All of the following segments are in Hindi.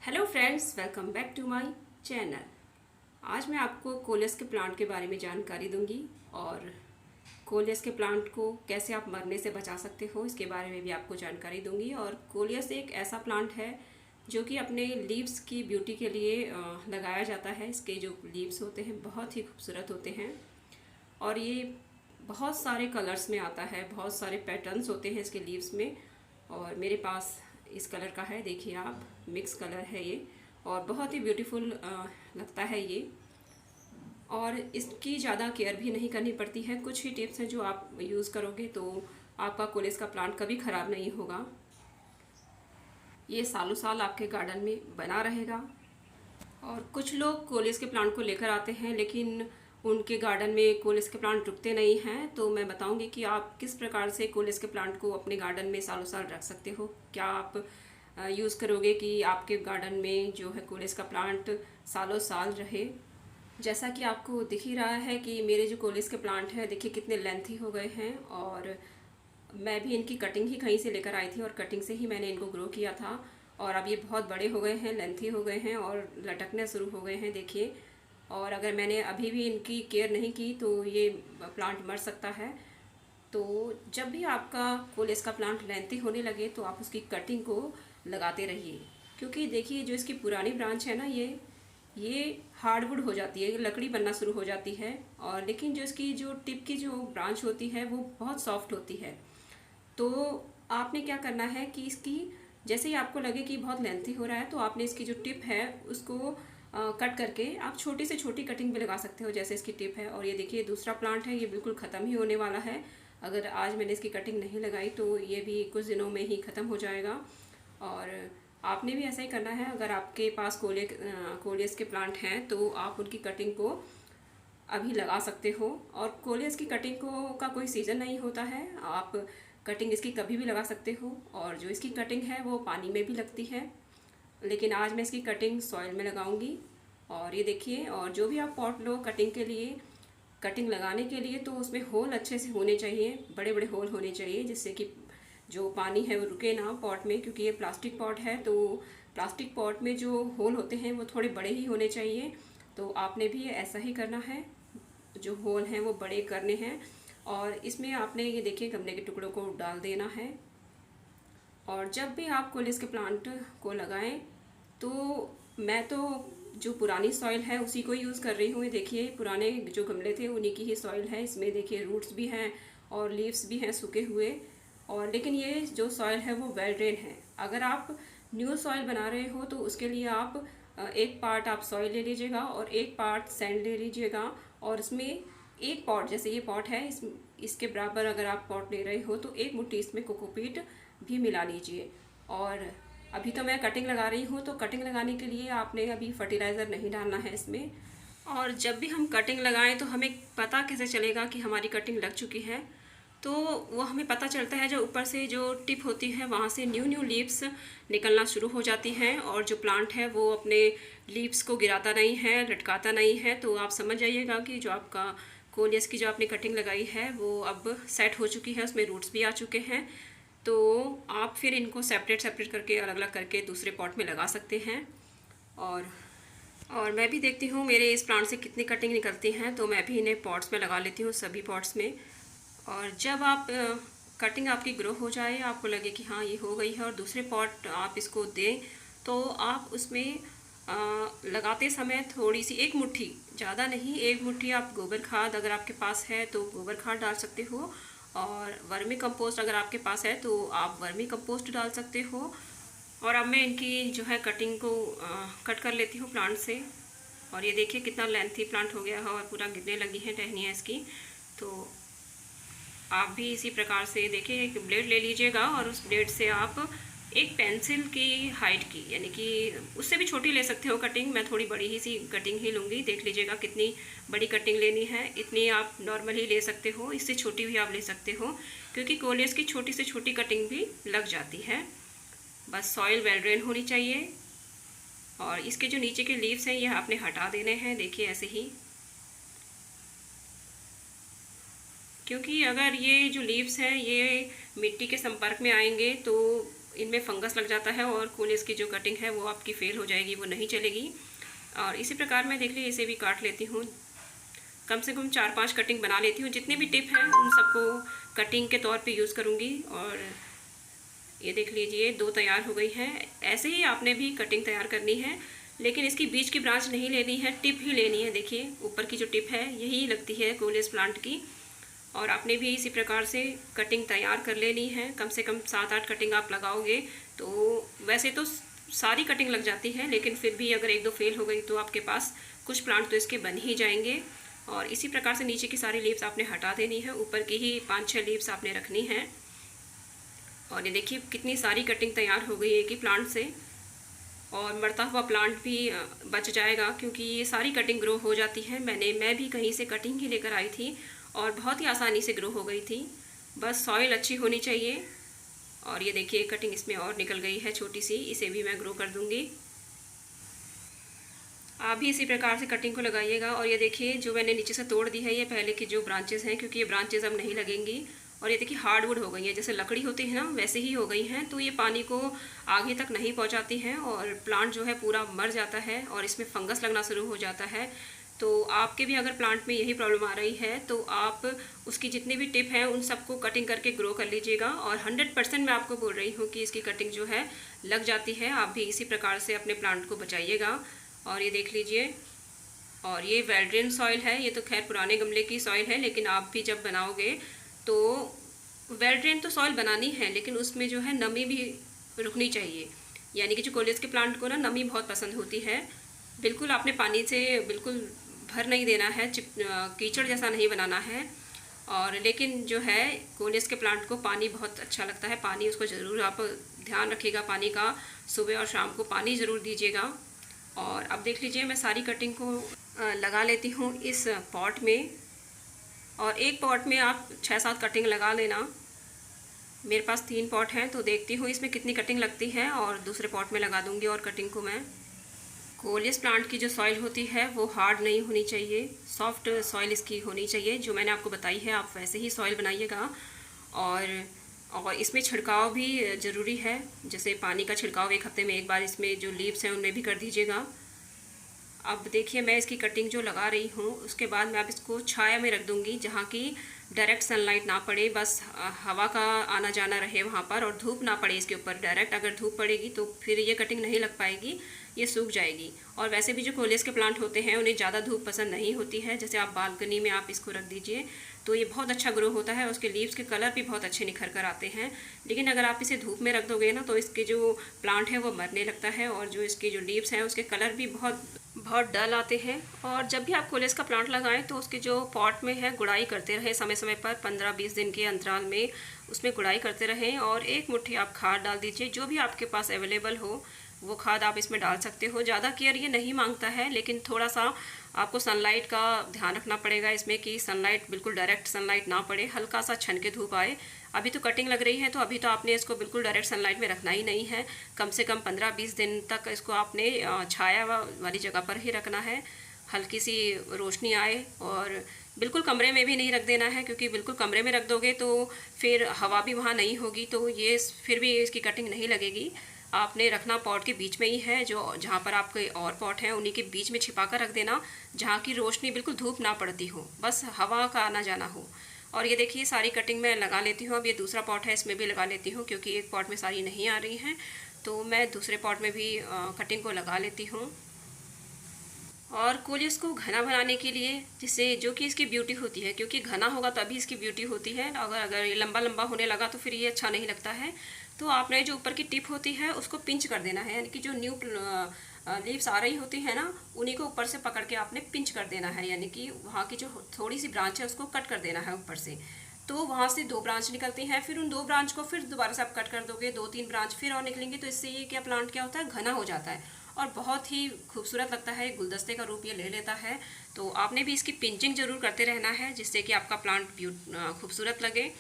Hello friends, welcome back to my channel. आज मैं आपको कोलियस के प्लांट के बारे में जानकारी दूंगी और कोलियस के प्लांट को कैसे आप मरने से बचा सकते हो इसके बारे में भी आपको जानकारी दूंगी। और कोलियस एक ऐसा प्लांट है जो कि अपने लीव्स की ब्यूटी के लिए लगाया जाता है। इसके जो लीव्स होते हैं बहुत ही खूबसूरत होते हैं और ये बहुत सारे कलर्स में आता है, बहुत सारे पैटर्न्स होते हैं इसके लीव्स में। और मेरे पास इस कलर का है, देखिए आप, मिक्स कलर है ये और बहुत ही ब्यूटीफुल लगता है ये। और इसकी ज़्यादा केयर भी नहीं करनी पड़ती है, कुछ ही टिप्स हैं जो आप यूज़ करोगे तो आपका कोलियस का प्लांट कभी ख़राब नहीं होगा। ये सालों साल आपके गार्डन में बना रहेगा। और कुछ लोग कोलियस के प्लांट को लेकर आते हैं लेकिन उनके गार्डन में कोलियस के प्लांट रुकते नहीं हैं, तो मैं बताऊंगी कि आप किस प्रकार से कोलियस के प्लांट को अपने गार्डन में सालों साल रख सकते हो। क्या आप यूज़ करोगे कि आपके गार्डन में जो है कोलियस का प्लांट सालों साल रहे। जैसा कि आपको दिख ही रहा है कि मेरे जो कोलियस के प्लांट हैं देखिए कितने लेंथी हो गए हैं। और मैं भी इनकी कटिंग ही कहीं से लेकर आई थी और कटिंग से ही मैंने इनको ग्रो किया था। और अब ये बहुत बड़े हो गए हैं, लेंथी हो गए हैं और लटकने शुरू हो गए हैं, देखिए। और अगर मैंने अभी भी इनकी केयर नहीं की तो ये प्लांट मर सकता है। तो जब भी आपका कोलियस का प्लांट लेंथी होने लगे तो आप उसकी कटिंग को लगाते रहिए, क्योंकि देखिए जो इसकी पुरानी ब्रांच है ना, ये हार्डवुड हो जाती है, लकड़ी बनना शुरू हो जाती है। और लेकिन जो इसकी जो टिप की जो ब्रांच होती है वो बहुत सॉफ्ट होती है। तो आपने क्या करना है कि इसकी जैसे ही आपको लगे कि बहुत लेंथी हो रहा है तो आपने इसकी जो टिप है उसको कट करके आप छोटी से छोटी कटिंग भी लगा सकते हो, जैसे इसकी टिप है। और ये देखिए दूसरा प्लांट है, ये बिल्कुल ख़त्म ही होने वाला है। अगर आज मैंने इसकी कटिंग नहीं लगाई तो ये भी कुछ दिनों में ही ख़त्म हो जाएगा। और आपने भी ऐसा ही करना है। अगर आपके पास कोलियस के प्लांट हैं तो आप उनकी कटिंग को अभी लगा सकते हो। और कोलियस की कटिंग को का कोई सीज़न नहीं होता है, आप कटिंग इसकी कभी भी लगा सकते हो। और जो इसकी कटिंग है वो पानी में भी लगती है, लेकिन आज मैं इसकी कटिंग सॉइल में लगाऊंगी। और ये देखिए, और जो भी आप पॉट लो कटिंग के लिए, कटिंग लगाने के लिए, तो उसमें होल अच्छे से होने चाहिए, बड़े बड़े होल होने चाहिए, जिससे कि जो पानी है वो रुके ना पॉट में। क्योंकि ये प्लास्टिक पॉट है तो प्लास्टिक पॉट में जो होल होते हैं वो थोड़े बड़े ही होने चाहिए। तो आपने भी ऐसा ही करना है, जो होल हैं वो बड़े करने हैं। और इसमें आपने ये देखिए गमले के टुकड़ों को डाल देना है। और जब भी आप कोलियस के प्लांट को लगाएं तो मैं तो जो पुरानी सॉइल है उसी को यूज़ कर रही हूँ। ये देखिए पुराने जो गमले थे उन्हीं की ही सॉइल है, इसमें देखिए रूट्स भी हैं और लीव्स भी हैं सूखे हुए। और लेकिन ये जो सॉइल है वो वेल ड्रेन है। अगर आप न्यू सॉइल बना रहे हो तो उसके लिए आप एक पार्ट आप सॉइल ले लीजिएगा और एक पार्ट सैंड ले लीजिएगा। और इसमें एक पॉट, जैसे ये पॉट है, इसके बराबर अगर आप पॉट ले रहे हो तो एक मुट्ठी इसमें कोकोपीट भी मिला लीजिए। और अभी तो मैं कटिंग लगा रही हूँ, तो कटिंग लगाने के लिए आपने अभी फर्टिलाइज़र नहीं डालना है इसमें। और जब भी हम कटिंग लगाएं तो हमें पता कैसे चलेगा कि हमारी कटिंग लग चुकी है, तो वो हमें पता चलता है जो ऊपर से जो टिप होती है वहाँ से न्यू न्यू लीव्स निकलना शुरू हो जाती हैं। और जो प्लांट है वो अपने लीव्स को गिराता नहीं है, लटकाता नहीं है। तो आप समझ जाइएगा कि जो आपका कोलियस की जो आपने कटिंग लगाई है वो अब सेट हो चुकी है, उसमें रूट्स भी आ चुके हैं। तो आप फिर इनको सेपरेट सेपरेट करके, अलग अलग करके दूसरे पॉट में लगा सकते हैं। और मैं भी देखती हूँ मेरे इस प्लांट से कितनी कटिंग निकलती हैं, तो मैं भी इन्हें पॉट्स में लगा लेती हूँ, सभी पॉट्स में। और जब आप कटिंग आपकी ग्रो हो जाए, आपको लगे कि हाँ ये हो गई है और दूसरे पॉट आप इसको दें, तो आप उसमें लगाते समय थोड़ी सी, एक मुट्ठी, ज़्यादा नहीं, एक मुट्ठी आप गोबर खाद अगर आपके पास है तो गोबर खाद डाल सकते हो। और वर्मी कंपोस्ट अगर आपके पास है तो आप वर्मी कंपोस्ट डाल सकते हो। और अब मैं इनकी जो है कटिंग को कट कर लेती हूँ प्लांट से। और ये देखिए कितना लेंथी प्लांट हो गया है और पूरा गिरने लगी है टहनियाँ इसकी। तो आप भी इसी प्रकार से देखिए, एक ब्लेड ले लीजिएगा और उस ब्लेड से आप एक पेंसिल की हाइट की, यानी कि उससे भी छोटी ले सकते हो कटिंग। मैं थोड़ी बड़ी ही सी कटिंग ही लूँगी, देख लीजिएगा कितनी बड़ी कटिंग लेनी है। इतनी आप नॉर्मल ही ले सकते हो, इससे छोटी भी आप ले सकते हो, क्योंकि कोलियस की छोटी से छोटी कटिंग भी लग जाती है। बस सॉइल वेल ड्रेन होनी चाहिए। और इसके जो नीचे के लीव्स हैं ये आपने हटा देने हैं, देखिए ऐसे ही। क्योंकि अगर ये जो लीव्स हैं ये मिट्टी के संपर्क में आएंगे तो इनमें फंगस लग जाता है और कोलियस की जो कटिंग है वो आपकी फेल हो जाएगी, वो नहीं चलेगी। और इसी प्रकार मैं देख लीजिए इसे भी काट लेती हूँ। कम से कम 4-5 कटिंग बना लेती हूँ। जितने भी टिप हैं उन सबको कटिंग के तौर पे यूज़ करूँगी। और ये देख लीजिए 2 तैयार हो गई हैं। ऐसे ही आपने भी कटिंग तैयार करनी है, लेकिन इसकी बीच की ब्रांच नहीं लेनी है, टिप ही लेनी है। देखिए ऊपर की जो टिप है यही लगती है कोलियस प्लांट की। और आपने भी इसी प्रकार से कटिंग तैयार कर लेनी है। कम से कम 7-8 कटिंग आप लगाओगे तो वैसे तो सारी कटिंग लग जाती है, लेकिन फिर भी अगर 1-2 फेल हो गई तो आपके पास कुछ प्लांट तो इसके बन ही जाएंगे। और इसी प्रकार से नीचे की सारी लीव्स आपने हटा देनी है, ऊपर की ही 5-6 लीव्स आपने रखनी है। और ये देखिए कितनी सारी कटिंग तैयार हो गई है एक ही प्लांट से। और मरता हुआ प्लांट भी बच जाएगा, क्योंकि ये सारी कटिंग ग्रो हो जाती है। मैं भी कहीं से कटिंग ही लेकर आई थी और बहुत ही आसानी से ग्रो हो गई थी। बस सॉइल अच्छी होनी चाहिए। और ये देखिए कटिंग इसमें और निकल गई है छोटी सी, इसे भी मैं ग्रो कर दूंगी। आप भी इसी प्रकार से कटिंग को लगाइएगा। और ये देखिए जो मैंने नीचे से तोड़ दी है ये पहले की जो ब्रांचेस हैं, क्योंकि ये ब्रांचेस अब नहीं लगेंगी। और ये देखिए हार्डवुड हो गई है, जैसे लकड़ी होती है ना वैसे ही हो गई हैं। तो ये पानी को आगे तक नहीं पहुंचाती हैं और प्लांट जो है पूरा मर जाता है और इसमें फंगस लगना शुरू हो जाता है। तो आपके भी अगर प्लांट में यही प्रॉब्लम आ रही है तो आप उसकी जितनी भी टिप हैं उन सबको कटिंग करके ग्रो कर लीजिएगा। और 100% मैं आपको बोल रही हूँ कि इसकी कटिंग जो है लग जाती है। आप भी इसी प्रकार से अपने प्लांट को बचाइएगा। और ये देख लीजिए, और ये वेल ड्रेन सॉइल है। ये तो खैर पुराने गमले की सॉइल है, लेकिन आप भी जब बनाओगे तो वेल ड्रेन तो सॉइल बनानी है, लेकिन उसमें जो है नमी भी रुकनी चाहिए। यानी कि जो कोलियस के प्लांट को ना नमी बहुत पसंद होती है। बिल्कुल आपने पानी से बिल्कुल भर नहीं देना है, कीचड़ जैसा नहीं बनाना है। और लेकिन जो है कोलियस के प्लांट को पानी बहुत अच्छा लगता है। पानी उसको ज़रूर आप ध्यान रखिएगा, पानी का सुबह और शाम को पानी ज़रूर दीजिएगा। और अब देख लीजिए मैं सारी कटिंग को लगा लेती हूँ इस पॉट में। और एक पॉट में आप 6-7 कटिंग लगा लेना। मेरे पास 3 पॉट हैं तो देखती हूँ इसमें कितनी कटिंग लगती है और दूसरे पॉट में लगा दूँगी और कटिंग को मैं। कोलियस प्लांट की जो सॉइल होती है वो हार्ड नहीं होनी चाहिए, सॉफ्ट सॉइल इसकी होनी चाहिए। जो मैंने आपको बताई है आप वैसे ही सॉइल बनाइएगा। और इसमें छिड़काव भी ज़रूरी है, जैसे पानी का छिड़काव 1 हफ्ते में 1 बार इसमें जो लीव्स हैं उनमें भी कर दीजिएगा। अब देखिए मैं इसकी कटिंग जो लगा रही हूँ उसके बाद मैं अब इसको छाया में रख दूँगी, जहाँ की डायरेक्ट सनलाइट ना पड़े, बस हवा का आना जाना रहे वहाँ पर, और धूप ना पड़े इसके ऊपर। डायरेक्ट अगर धूप पड़ेगी तो फिर ये कटिंग नहीं लग पाएगी, ये सूख जाएगी। और वैसे भी जो कोलियस के प्लांट होते हैं उन्हें ज़्यादा धूप पसंद नहीं होती है। जैसे आप बालकनी में आप इसको रख दीजिए तो ये बहुत अच्छा ग्रो होता है, उसके लीव्स के कलर भी बहुत अच्छे निखर कर आते हैं। लेकिन अगर आप इसे धूप में रख दोगे ना तो इसके जो प्लांट है वो मरने लगता है, और जो इसके जो लीव्स हैं उसके कलर भी बहुत डल आते हैं। और जब भी आप कोलियस का प्लांट लगाएं तो उसके जो पॉट में है गुड़ाई करते रहें समय समय पर, 15-20 दिन के अंतराल में उसमें गुड़ाई करते रहें। और 1 मुट्ठी आप खाद डाल दीजिए, जो भी आपके पास अवेलेबल हो वो खाद आप इसमें डाल सकते हो। ज़्यादा केयर ये नहीं मांगता है, लेकिन थोड़ा सा आपको सनलाइट का ध्यान रखना पड़ेगा इसमें कि सनलाइट बिल्कुल डायरेक्ट सनलाइट ना पड़े, हल्का सा छन के धूप आए। अभी तो कटिंग लग रही है तो अभी तो आपने इसको बिल्कुल डायरेक्ट सनलाइट में रखना ही नहीं है। कम से कम 15-20 दिन तक इसको आपने छाया वाली जगह पर ही रखना है, हल्की सी रोशनी आए। और बिल्कुल कमरे में भी नहीं रख देना है, क्योंकि बिल्कुल कमरे में रख दोगे तो फिर हवा भी वहाँ नहीं होगी तो ये फिर भी इसकी कटिंग नहीं लगेगी। आपने रखना पॉट के बीच में ही है, जो जहाँ पर आपके और पॉट हैं उन्हीं के बीच में छिपा कर रख देना, जहाँ की रोशनी बिल्कुल धूप ना पड़ती हो, बस हवा का आना जाना हो। और ये देखिए सारी कटिंग मैं लगा लेती हूँ। अब ये दूसरा पॉट है इसमें भी लगा लेती हूँ, क्योंकि एक पॉट में सारी नहीं आ रही हैं तो मैं दूसरे पॉट में भी कटिंग को लगा लेती हूँ। और कोलियस को घना बनाने के लिए, जिससे जो कि इसकी ब्यूटी होती है, क्योंकि घना होगा तभी इसकी ब्यूटी होती है। अगर ये लंबा लंबा होने लगा तो फिर ये अच्छा नहीं लगता है। तो आपने जो ऊपर की टिप होती है उसको पिंच कर देना है, यानी कि जो न्यू लीव्स आ रही होती है ना उन्हीं को ऊपर से पकड़ के आपने पिंच कर देना है, यानी कि वहाँ की जो थोड़ी सी ब्रांच है उसको कट कर देना है ऊपर से। तो वहाँ से 2 ब्रांच निकलती हैं, फिर उन 2 ब्रांच को फिर दोबारा से आप कट कर दोगे, 2-3 ब्रांच फिर और निकलेंगे। तो इससे ये क्या प्लांट क्या होता है, घना हो जाता है और बहुत ही खूबसूरत लगता है, गुलदस्ते का रूप ये ले लेता है। तो आपने भी इसकी पिंचिंग ज़रूर करते रहना है, जिससे कि आपका प्लांट खूबसूरत लगे।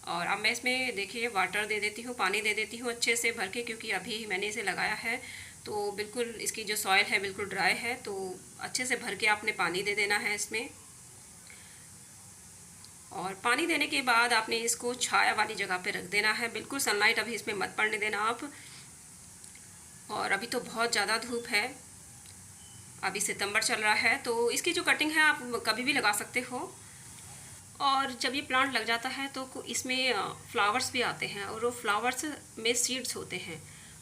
और अब मैं इसमें देखिए वाटर दे देती हूँ, पानी दे देती हूँ अच्छे से भर के, क्योंकि अभी मैंने इसे लगाया है तो बिल्कुल इसकी जो सॉइल है बिल्कुल ड्राई है। तो अच्छे से भर के आपने पानी दे देना है इसमें। और पानी देने के बाद आपने इसको छाया वाली जगह पे रख देना है, बिल्कुल सनलाइट अभी इसमें मत पड़ने देना आप। और अभी तो बहुत ज़्यादा धूप है, अभी सितंबर चल रहा है, तो इसकी जो कटिंग है आप कभी भी लगा सकते हो। और जब ये प्लांट लग जाता है तो इसमें फ्लावर्स भी आते हैं, और वो फ्लावर्स में सीड्स होते हैं,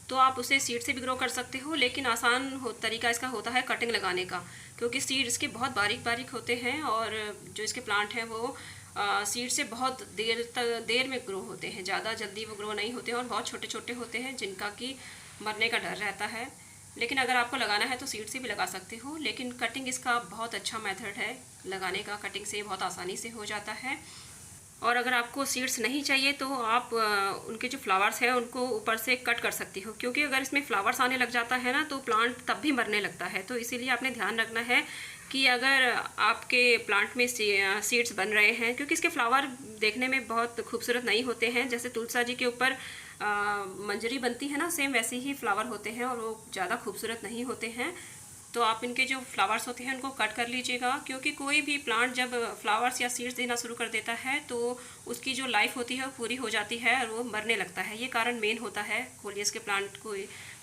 तो आप उसे सीड से भी ग्रो कर सकते हो। लेकिन आसान तरीका इसका होता है कटिंग लगाने का, क्योंकि सीड इसके बहुत बारीक बारीक होते हैं, और जो इसके प्लांट हैं वो सीड से बहुत देर में ग्रो होते हैं, ज़्यादा जल्दी वो ग्रो नहीं होते हैं, और बहुत छोटे छोटे होते हैं जिनका कि मरने का डर रहता है। लेकिन अगर आपको लगाना है तो सीड से भी लगा सकते हो, लेकिन कटिंग इसका बहुत अच्छा मेथड है लगाने का, कटिंग से बहुत आसानी से हो जाता है। और अगर आपको सीड्स नहीं चाहिए तो आप उनके जो फ्लावर्स हैं उनको ऊपर से कट कर सकती हो, क्योंकि अगर इसमें फ्लावर्स आने लग जाता है ना तो प्लांट तब भी मरने लगता है। तो इसीलिए आपने ध्यान रखना है कि अगर आपके प्लांट में सीड्स बन रहे हैं, क्योंकि इसके फ्लावर देखने में बहुत खूबसूरत नहीं होते हैं, जैसे तुलसा जी के ऊपर मंजरी बनती है ना, सेम वैसे ही फ्लावर होते हैं, और वो ज़्यादा खूबसूरत नहीं होते हैं। तो आप इनके जो फ्लावर्स होते हैं उनको कट कर लीजिएगा, क्योंकि कोई भी प्लांट जब फ्लावर्स या सीड्स देना शुरू कर देता है तो उसकी जो लाइफ होती है वो पूरी हो जाती है और वो मरने लगता है। ये कारण मेन होता है कोलियस के प्लांट को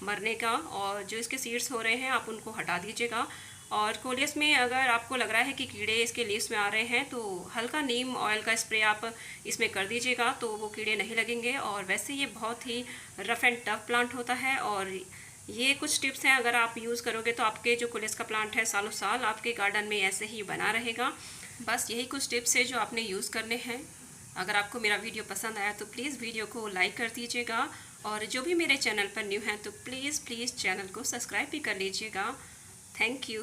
मरने का। और जो इसके सीड्स हो रहे हैं आप उनको हटा दीजिएगा। और कोलियस में अगर आपको लग रहा है कि कीड़े इसके लीव्स में आ रहे हैं तो हल्का नीम ऑयल का स्प्रे आप इसमें कर दीजिएगा, तो वो कीड़े नहीं लगेंगे। और वैसे ये बहुत ही रफ एंड टफ प्लांट होता है, और ये कुछ टिप्स हैं, अगर आप यूज़ करोगे तो आपके जो कोलियस का प्लांट है सालों साल आपके गार्डन में ऐसे ही बना रहेगा। बस यही कुछ टिप्स है जो आपने यूज़ करने हैं। अगर आपको मेरा वीडियो पसंद आया तो प्लीज़ वीडियो को लाइक कर दीजिएगा, और जो भी मेरे चैनल पर न्यू हैं तो प्लीज़ चैनल को सब्सक्राइब भी कर लीजिएगा। Thank you.